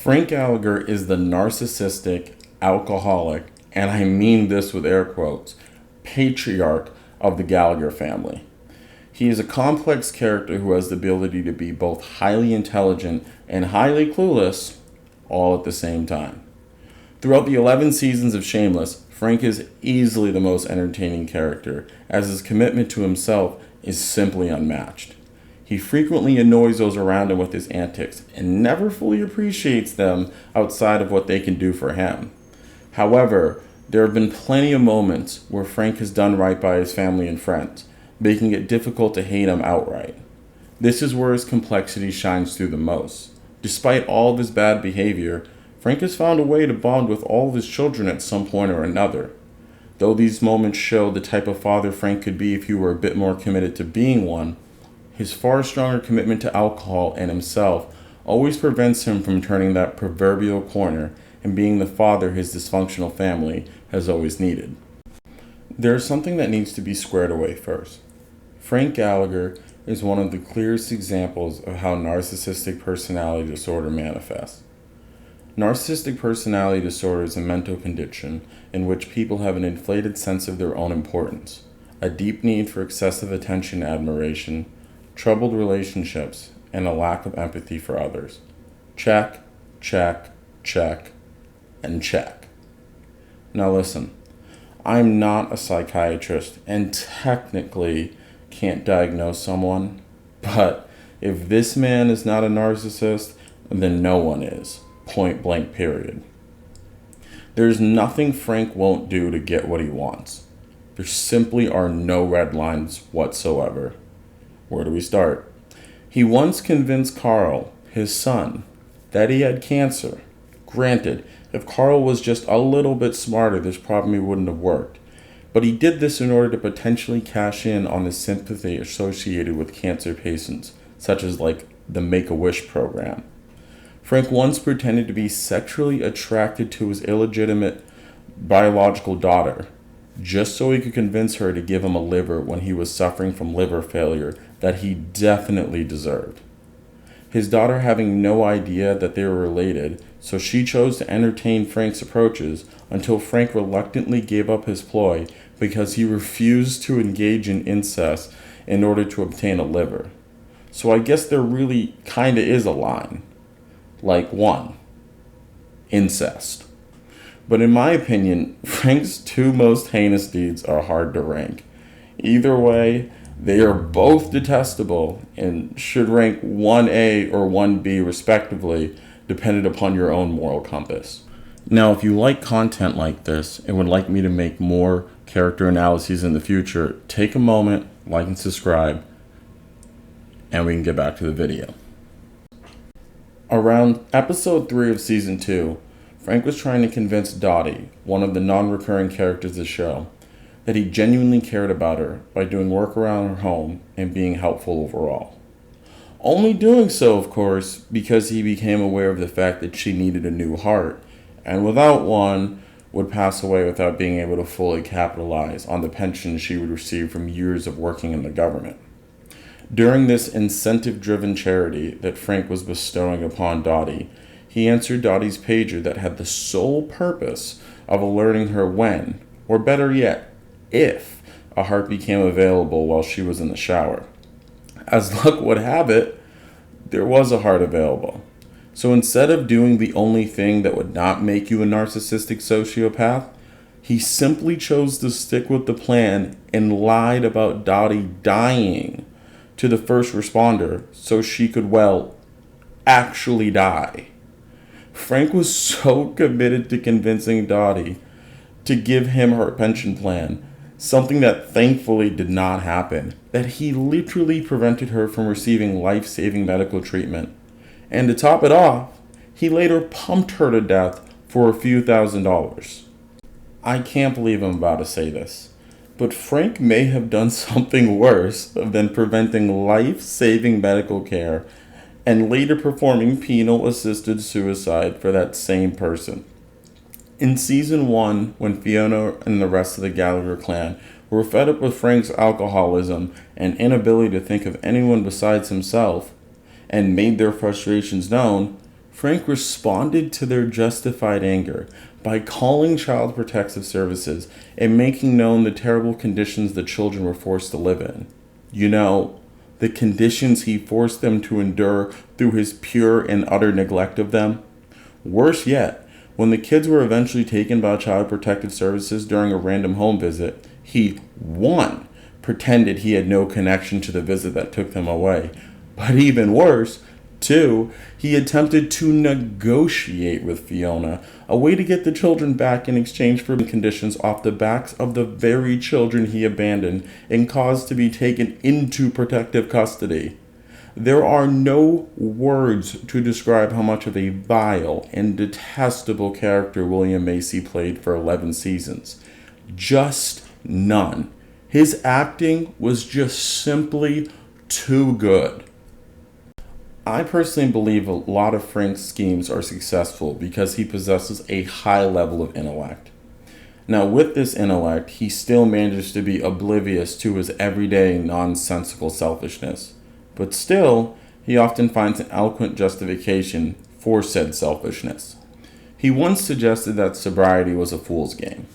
Frank Gallagher is the narcissistic, alcoholic, and I mean this with air quotes, patriarch of the Gallagher family. He is a complex character who has the ability to be both highly intelligent and highly clueless all at the same time. Throughout the 11 seasons of Shameless, Frank is easily the most entertaining character, as his commitment to himself is simply unmatched. He frequently annoys those around him with his antics and never fully appreciates them outside of what they can do for him. However, there have been plenty of moments where Frank has done right by his family and friends, making it difficult to hate him outright. This is where his complexity shines through the most. Despite all of his bad behavior, Frank has found a way to bond with all of his children at some point or another. Though these moments show the type of father Frank could be if he were a bit more committed to being one, his far stronger commitment to alcohol and himself always prevents him from turning that proverbial corner and being the father his dysfunctional family has always needed. There is something that needs to be squared away first. Frank Gallagher is one of the clearest examples of how narcissistic personality disorder manifests. Narcissistic personality disorder is a mental condition in which people have an inflated sense of their own importance, a deep need for excessive attention and admiration, troubled relationships, and a lack of empathy for others. Check, check, check, and check. Now listen, I'm not a psychiatrist and technically can't diagnose someone, but if this man is not a narcissist, then no one is. Point blank, period. There's nothing Frank won't do to get what he wants. There simply are no red lines whatsoever. Where do we start? He once convinced Carl, his son, that he had cancer. Granted, if Carl was just a little bit smarter, this probably wouldn't have worked. But he did this in order to potentially cash in on the sympathy associated with cancer patients, such as like the Make-A-Wish program. Frank once pretended to be sexually attracted to his illegitimate biological daughter, just so he could convince her to give him a liver when he was suffering from liver failure that he definitely deserved. His daughter having no idea that they were related, so she chose to entertain Frank's approaches until Frank reluctantly gave up his ploy because he refused to engage in incest in order to obtain a liver. So I guess there really kinda is a line. Like 1. Incest. But in my opinion, Frank's two most heinous deeds are hard to rank. Either way, they are both detestable and should rank 1A or 1B respectively, dependent upon your own moral compass. Now, if you like content like this and would like me to make more character analyses in the future, take a moment, like and subscribe, and we can get back to the video. Around episode 3 of season 2, Frank was trying to convince Dottie, one of the non-recurring characters of the show, that he genuinely cared about her by doing work around her home and being helpful overall. Only doing so, of course, because he became aware of the fact that she needed a new heart, and without one, would pass away without being able to fully capitalize on the pension she would receive from years of working in the government. During this incentive-driven charity that Frank was bestowing upon Dottie, he answered Dottie's pager that had the sole purpose of alerting her when, or better yet, if, a heart became available while she was in the shower. As luck would have it, there was a heart available. So instead of doing the only thing that would not make you a narcissistic sociopath, he simply chose to stick with the plan and lied about Dottie dying to the first responder so she could, well, actually die. Frank was so committed to convincing Dottie to give him her pension plan, something that thankfully did not happen, that he literally prevented her from receiving life-saving medical treatment. And to top it off, he later pumped her to death for a few $1,000s. I can't believe I'm about to say this, but Frank may have done something worse than preventing life-saving medical care and later performing penal-assisted suicide for that same person. In season 1, when Fiona and the rest of the Gallagher clan were fed up with Frank's alcoholism and inability to think of anyone besides himself, and made their frustrations known, Frank responded to their justified anger by calling Child Protective Services and making known the terrible conditions the children were forced to live in. You know, the conditions he forced them to endure through his pure and utter neglect of them. Worse yet, when the kids were eventually taken by Child Protective Services during a random home visit, he, one, pretended he had no connection to the visit that took them away. But even worse, two, he attempted to negotiate with Fiona, a way to get the children back in exchange for conditions off the backs of the very children he abandoned and caused to be taken into protective custody. There are no words to describe how much of a vile and detestable character William Macy played for 11 seasons. Just none. His acting was just simply too good. I personally believe a lot of Frank's schemes are successful because he possesses a high level of intellect. Now, with this intellect, he still manages to be oblivious to his everyday nonsensical selfishness. But still, he often finds an eloquent justification for said selfishness. He once suggested that sobriety was a fool's game.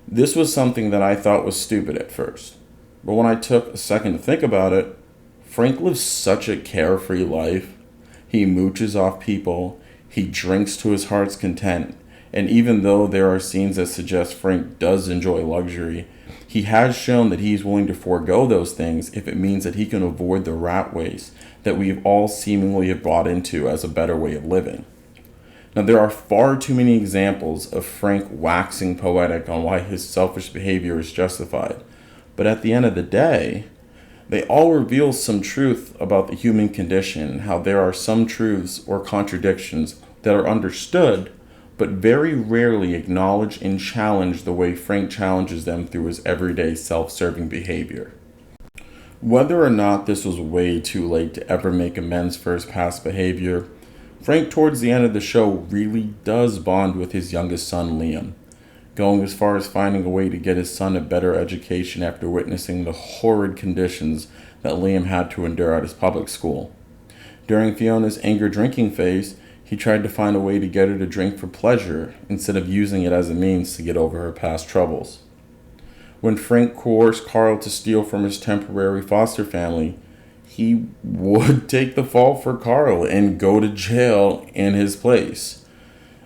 This was something that I thought was stupid at first. But when I took a second to think about it, Frank lives such a carefree life. He mooches off people, he drinks to his heart's content, and even though there are scenes that suggest Frank does enjoy luxury, he has shown that he's willing to forego those things if it means that he can avoid the rat race that we've all seemingly have bought into as a better way of living. Now, there are far too many examples of Frank waxing poetic on why his selfish behavior is justified, but at the end of the day, they all reveal some truth about the human condition and how there are some truths or contradictions that are understood but very rarely acknowledge and challenge the way Frank challenges them through his everyday self-serving behavior. Whether or not this was way too late to ever make amends for his past behavior, Frank towards the end of the show really does bond with his youngest son Liam, going as far as finding a way to get his son a better education after witnessing the horrid conditions that Liam had to endure at his public school. During Fiona's anger drinking phase, he tried to find a way to get her to drink for pleasure instead of using it as a means to get over her past troubles. When Frank coerced Carl to steal from his temporary foster family, he would take the fall for Carl and go to jail in his place.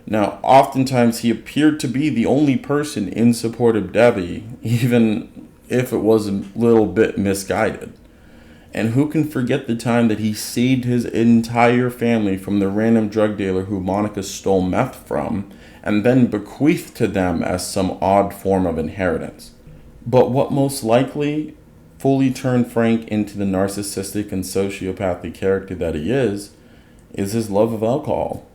Now, oftentimes he appeared to be the only person in support of Debbie, even if it was a little bit misguided. And who can forget the time that he saved his entire family from the random drug dealer who Monica stole meth from, and then bequeathed to them as some odd form of inheritance. But what most likely fully turned Frank into the narcissistic and sociopathic character that he is his love of alcohol.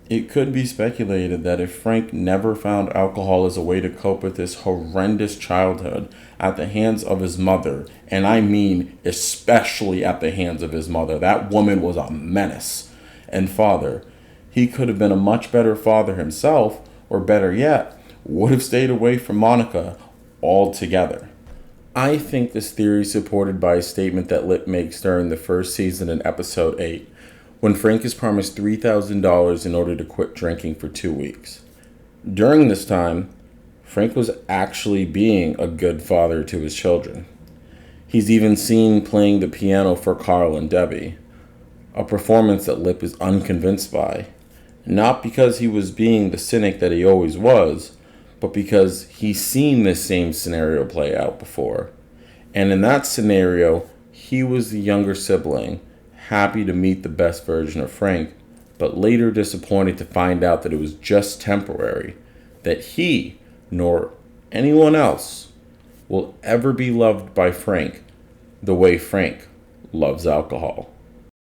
It could be speculated that if Frank never found alcohol as a way to cope with his horrendous childhood at the hands of his mother, and I mean especially at the hands of his mother, that woman was a menace, and father, he could have been a much better father himself, or better yet, would have stayed away from Monica altogether. I think this theory is supported by a statement that Lip makes during the first season in episode 8, when Frank is promised $3,000 in order to quit drinking for 2 weeks. During this time, Frank was actually being a good father to his children. He's even seen playing the piano for Carl and Debbie, a performance that Lip is unconvinced by, not because he was being the cynic that he always was, but because he's seen this same scenario play out before. And in that scenario, he was the younger sibling, happy to meet the best version of Frank, but later disappointed to find out that it was just temporary, that he, nor anyone else, will ever be loved by Frank the way Frank loves alcohol.